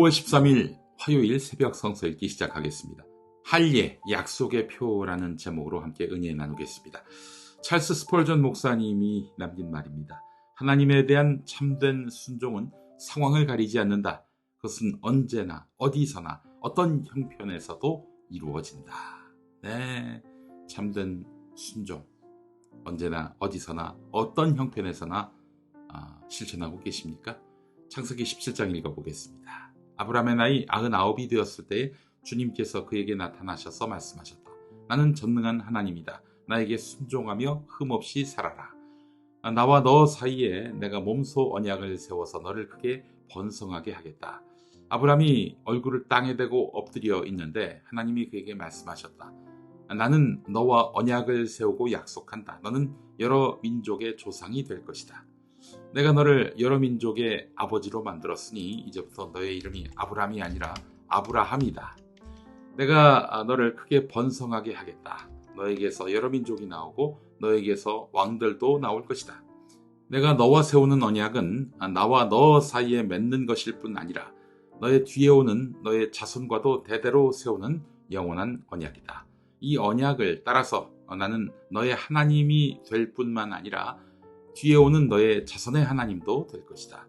5월 13일 화요일 새벽 성서 읽기 시작하겠습니다. 할례, 약속의 표라는 제목으로 함께 은혜 나누겠습니다. 찰스 스펄전 목사님이 남긴 말입니다. 하나님에 대한 참된 순종은 상황을 가리지 않는다. 그것은 언제나 어디서나 어떤 형편에서도 이루어진다. 네, 참된 순종 언제나 어디서나 어떤 형편에서나 실천하고 계십니까? 창세기 17장 읽어보겠습니다. 아브라함의 나이 99이 되었을 때에 주님께서 그에게 나타나셔서 말씀하셨다. 나는 전능한 하나님이다. 나에게 순종하며 흠없이 살아라. 나와 너 사이에 내가 몸소 언약을 세워서 너를 크게 번성하게 하겠다. 아브라함이 얼굴을 땅에 대고 엎드려 있는데 하나님이 그에게 말씀하셨다. 나는 너와 언약을 세우고 약속한다. 너는 여러 민족의 조상이 될 것이다. 내가 너를 여러 민족의 아버지로 만들었으니 이제부터 너의 이름이 아브람이 아니라 아브라함이다. 내가 너를 크게 번성하게 하겠다. 너에게서 여러 민족이 나오고 너에게서 왕들도 나올 것이다. 내가 너와 세우는 언약은 나와 너 사이에 맺는 것일 뿐 아니라 너의 뒤에 오는 너의 자손과도 대대로 세우는 영원한 언약이다. 이 언약을 따라서 나는 너의 하나님이 될 뿐만 아니라 뒤에 오는 너의 자손의 하나님도 될 것이다.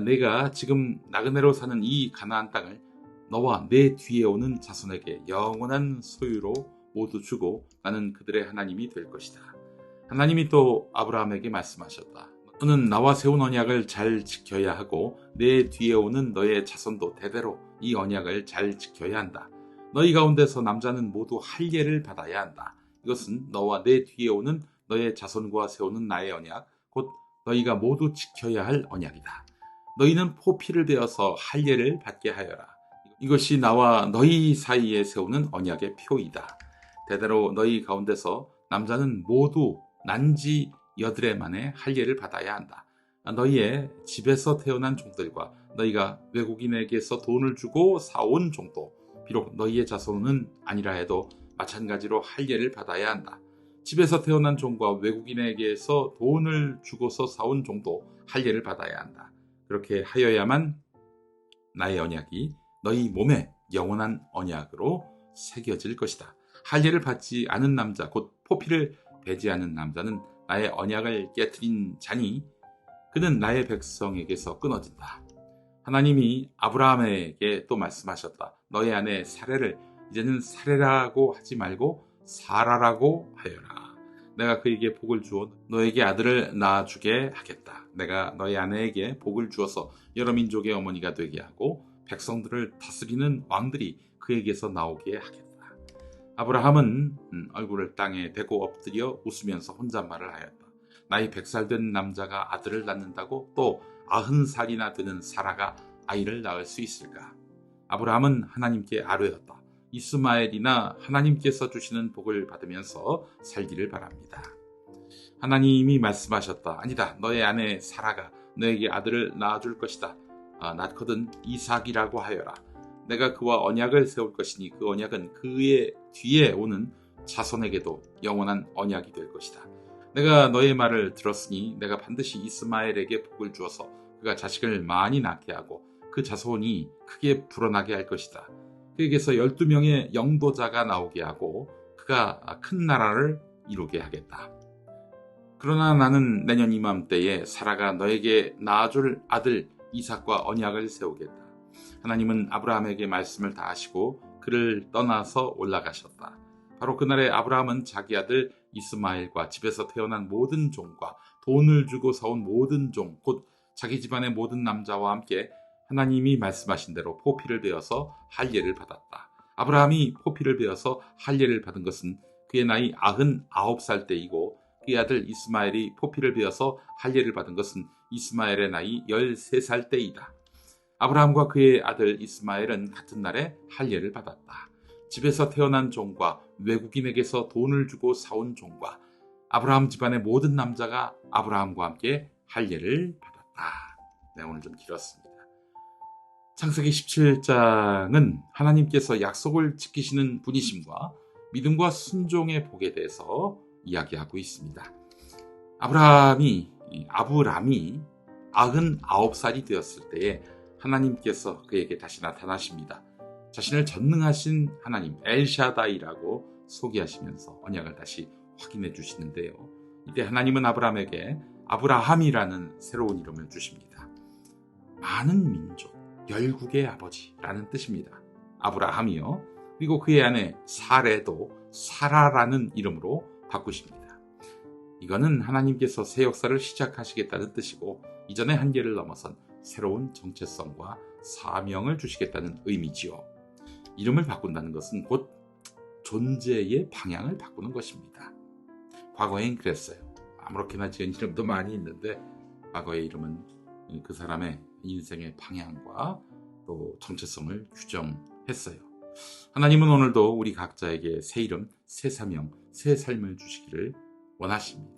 내가 지금 나그네로 사는 이 가나안 땅을 너와 내 뒤에 오는 자손에게 영원한 소유로 모두 주고 나는 그들의 하나님이 될 것이다. 하나님이 또 아브라함에게 말씀하셨다. 너는 나와 세운 언약을 잘 지켜야 하고 내 뒤에 오는 너의 자손도 대대로 이 언약을 잘 지켜야 한다. 너희 가운데서 남자는 모두 할례를 받아야 한다. 이것은 너와 내 뒤에 오는 너의 자손과 세우는 나의 언약, 곧 너희가 모두 지켜야 할 언약이다. 너희는 포피를 베어서 할례를 받게 하여라. 이것이 나와 너희 사이에 세우는 언약의 표이다. 대대로 너희 가운데서 남자는 모두 난지 8해 만에 할례를 받아야 한다. 너희의 집에서 태어난 종들과 너희가 외국인에게서 돈을 주고 사온 종도, 비록 너희의 자손은 아니라 해도 마찬가지로 할례를 받아야 한다. 집에서 태어난 종과 외국인에게서 돈을 주고서 사온 종도 할례를 받아야 한다. 그렇게 하여야만 나의 언약이 너희 몸에 영원한 언약으로 새겨질 것이다. 할례를 받지 않은 남자, 곧 포피를 베지 않은 남자는 나의 언약을 깨트린 자니 그는 나의 백성에게서 끊어진다. 하나님이 아브라함에게 또 말씀하셨다. 너의 아내 사레를 이제는 사레라고 하지 말고 사라라고 하여라. 내가 그에게 복을 주어 너에게 아들을 낳아주게 하겠다. 내가 너의 아내에게 복을 주어서 여러 민족의 어머니가 되게 하고 백성들을 다스리는 왕들이 그에게서 나오게 하겠다. 아브라함은 얼굴을 땅에 대고 엎드려 웃으면서 혼잣말을 하였다. 나이 100살 된 남자가 아들을 낳는다고 또 90살이나 되는 사라가 아이를 낳을 수 있을까? 아브라함은 하나님께 아뢰었다. 이스마엘이나 하나님께서 주시는 복을 받으면서 살기를 바랍니다. 하나님이 말씀하셨다. 아니다. 너의 아내 사라가 너에게 아들을 낳아줄 것이다. 낳거든 이삭이라고 하여라. 내가 그와 언약을 세울 것이니 그 언약은 그의 뒤에 오는 자손에게도 영원한 언약이 될 것이다. 내가 너의 말을 들었으니 내가 반드시 이스마엘에게 복을 주어서 그가 자식을 많이 낳게 하고 그 자손이 크게 불어나게 할 것이다. 그에게서 12명의 영도자가 나오게 하고 그가 큰 나라를 이루게 하겠다. 그러나 나는 내년 이맘때에 사라가 너에게 낳아줄 아들 이삭과 언약을 세우겠다. 하나님은 아브라함에게 말씀을 다 하시고 그를 떠나서 올라가셨다. 바로 그날에 아브라함은 자기 아들 이스마엘과 집에서 태어난 모든 종과 돈을 주고 사온 모든 종, 곧 자기 집안의 모든 남자와 함께 하나님이 말씀하신 대로 포피를 베어서 할례를 받았다. 아브라함이 포피를 베어서 할례를 받은 것은 그의 나이 99살 때이고 그의 아들 이스마엘이 포피를 베어서 할례를 받은 것은 이스마엘의 나이 13살 때이다. 아브라함과 그의 아들 이스마엘은 같은 날에 할례를 받았다. 집에서 태어난 종과 외국인에게서 돈을 주고 사온 종과 아브라함 집안의 모든 남자가 아브라함과 함께 할례를 받았다. 네, 오늘 좀 길었습니다. 창세기 17장은 하나님께서 약속을 지키시는 분이심과 믿음과 순종의 복에 대해서 이야기하고 있습니다. 아브라함이 99살이 되었을 때에 하나님께서 그에게 다시 나타나십니다. 자신을 전능하신 하나님 엘샤다이라고 소개하시면서 언약을 다시 확인해 주시는데요. 이때 하나님은 아브라함에게 아브라함이라는 새로운 이름을 주십니다. 많은 민족, 열국의 아버지라는 뜻입니다. 아브라함이요. 그리고 그의 아내 사레도 사라라는 이름으로 바꾸십니다. 이거는 하나님께서 새 역사를 시작하시겠다는 뜻이고 이전의 한계를 넘어선 새로운 정체성과 사명을 주시겠다는 의미지요. 이름을 바꾼다는 것은 곧 존재의 방향을 바꾸는 것입니다. 과거엔 그랬어요. 아무렇게나 지은 이름도 많이 있는데 과거의 이름은 그 사람의 인생의 방향과 또 정체성을 규정했어요. 하나님은 오늘도 우리 각자에게 새 이름, 새 사명, 새 삶을 주시기를 원하십니다.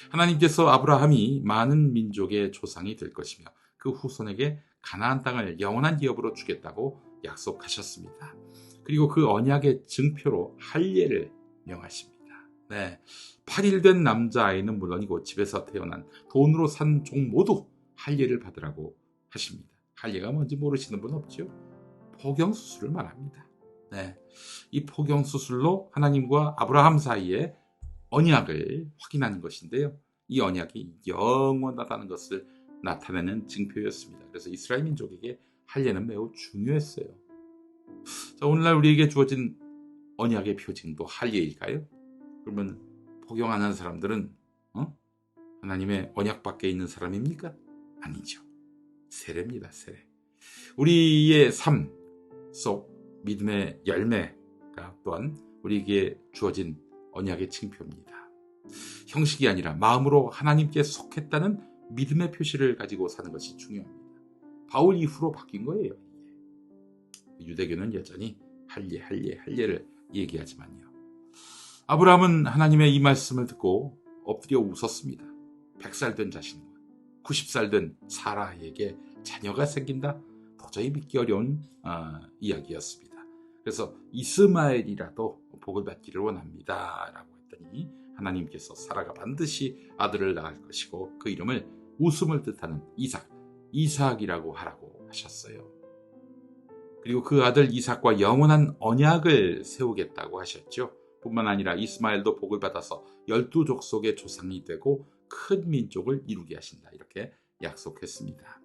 하나님께서 아브라함이 많은 민족의 조상이 될 것이며 그 후손에게 가나안 땅을 영원한 기업으로 주겠다고 약속하셨습니다. 그리고 그 언약의 증표로 할례를 명하십니다. 네, 8일 된 남자아이는 물론이고 집에서 태어난 돈으로 산 종 모두 할례를 받으라고 하십니다. 할례가 뭔지 모르시는 분 없죠? 포경수술을 말합니다. 네, 이 포경수술로 하나님과 아브라함 사이에 언약을 확인하는 것인데요. 이 언약이 영원하다는 것을 나타내는 증표였습니다. 그래서 이스라엘 민족에게 할례는 매우 중요했어요. 자, 오늘날 우리에게 주어진 언약의 표징도 할례일까요? 그러면 포경하는 사람들은 하나님의 언약 밖에 있는 사람입니까? 아니죠. 세례입니다. 세례. 우리의 삶 속 믿음의 열매가 또한 우리에게 주어진 언약의 징표입니다. 형식이 아니라 마음으로 하나님께 속했다는 믿음의 표시를 가지고 사는 것이 중요합니다. 바울 이후로 바뀐 거예요. 유대교는 여전히 할례를 얘기하지만요. 아브라함은 하나님의 이 말씀을 듣고 엎드려 웃었습니다. 100살 된 자신과 90살 된 사라에게 자녀가 생긴다? 도저히 믿기 어려운 이야기였습니다. 그래서 이스마엘이라도 복을 받기를 원합니다 라고 했더니 하나님께서 사라가 반드시 아들을 낳을 것이고 그 이름을 웃음을 뜻하는 이삭이라고 하라고 하셨어요. 그리고 그 아들 이삭과 영원한 언약을 세우겠다고 하셨죠. 뿐만 아니라 이스마엘도 복을 받아서 12족속의 조상이 되고 큰 민족을 이루게 하신다. 이렇게 약속했습니다.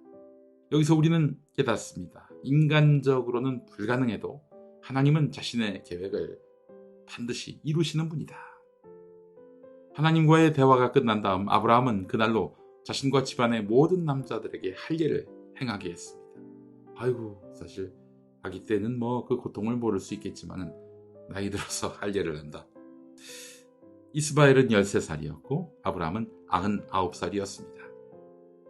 여기서 우리는 깨닫습니다. 인간적으로는 불가능해도 하나님은 자신의 계획을 반드시 이루시는 분이다. 하나님과의 대화가 끝난 다음 아브라함은 그날로 자신과 집안의 모든 남자들에게 할례를 행하게 했습니다. 아이고, 사실 아기 때는 그 고통을 모를 수 있겠지만 나이 들어서 할례를 한다. 이스마엘은 13살이었고 아브라함은 99살이었습니다.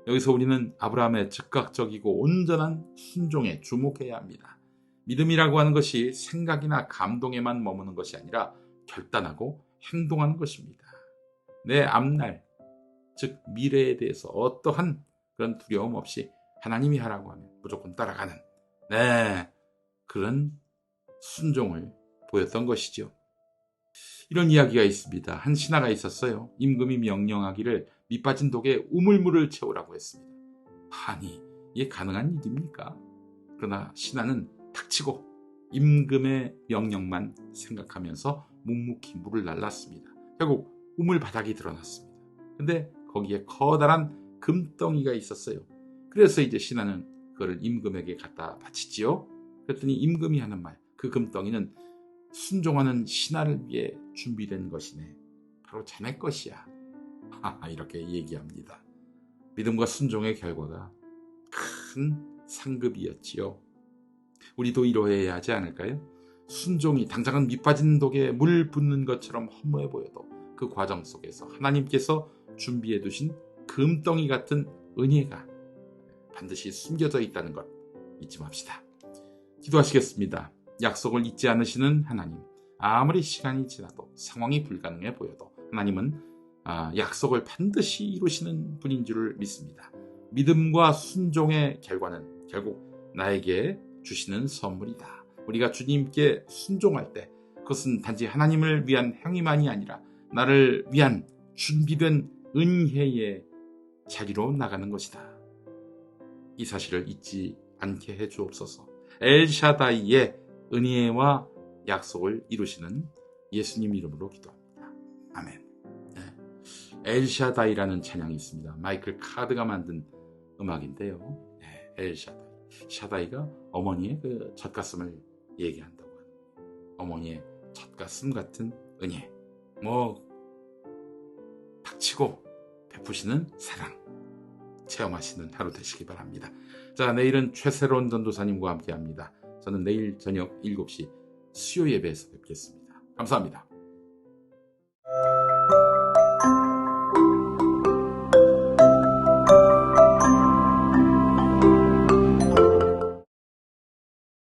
여기서 우리는 아브라함의 즉각적이고 온전한 순종에 주목해야 합니다. 믿음이라고 하는 것이 생각이나 감동에만 머무는 것이 아니라 결단하고 행동하는 것입니다. 내 앞날, 즉 미래에 대해서 어떠한 그런 두려움 없이 하나님이 하라고 하면 무조건 따라가는 그런 순종을 보였던 것이죠. 이런 이야기가 있습니다. 한 신하가 있었어요. 임금이 명령하기를 밑빠진 독에 우물물을 채우라고 했습니다. 아니, 이게 가능한 일입니까? 그러나 신하는 닥치고 임금의 명령만 생각하면서 묵묵히 물을 날랐습니다. 결국 우물 바닥이 드러났습니다. 근데 거기에 커다란 금덩이가 있었어요. 그래서 이제 신하는 그걸 임금에게 갖다 바치지요. 그랬더니 임금이 하는 말, 그 금덩이는 순종하는 신하를 위해 준비된 것이네. 바로 자네 것이야. 이렇게 얘기합니다. 믿음과 순종의 결과가 큰 상급이었지요. 우리도 이러해야 하지 않을까요? 순종이 당장은 밑빠진 독에 물 붓는 것처럼 허무해 보여도 그 과정 속에서 하나님께서 준비해 두신 금덩이 같은 은혜가 반드시 숨겨져 있다는 것 잊지 맙시다. 기도하시겠습니다. 약속을 잊지 않으시는 하나님, 아무리 시간이 지나도 상황이 불가능해 보여도 하나님은 약속을 반드시 이루시는 분인 줄을 믿습니다. 믿음과 순종의 결과는 결국 나에게 주시는 선물이다. 우리가 주님께 순종할 때 그것은 단지 하나님을 위한 행위만이 아니라 나를 위한 준비된 은혜의 자리로 나가는 것이다. 이 사실을 잊지 않게 해주옵소서. 엘샤다이의 은혜와 약속을 이루시는 예수님 이름으로 기도합니다. 아멘. 네. 엘샤다이라는 찬양이 있습니다. 마이클 카드가 만든 음악인데요. 네, 엘샤다이. 샤다이가 어머니의 그 젖가슴을 얘기한다고 하는, 어머니의 젖가슴 같은 은혜, 닥치고 베푸시는 사랑 체험하시는 하루 되시기 바랍니다. 자, 내일은 최새로운 전도사님과 함께합니다. 저는 내일 저녁 7시 수요 예배에서 뵙겠습니다. 감사합니다.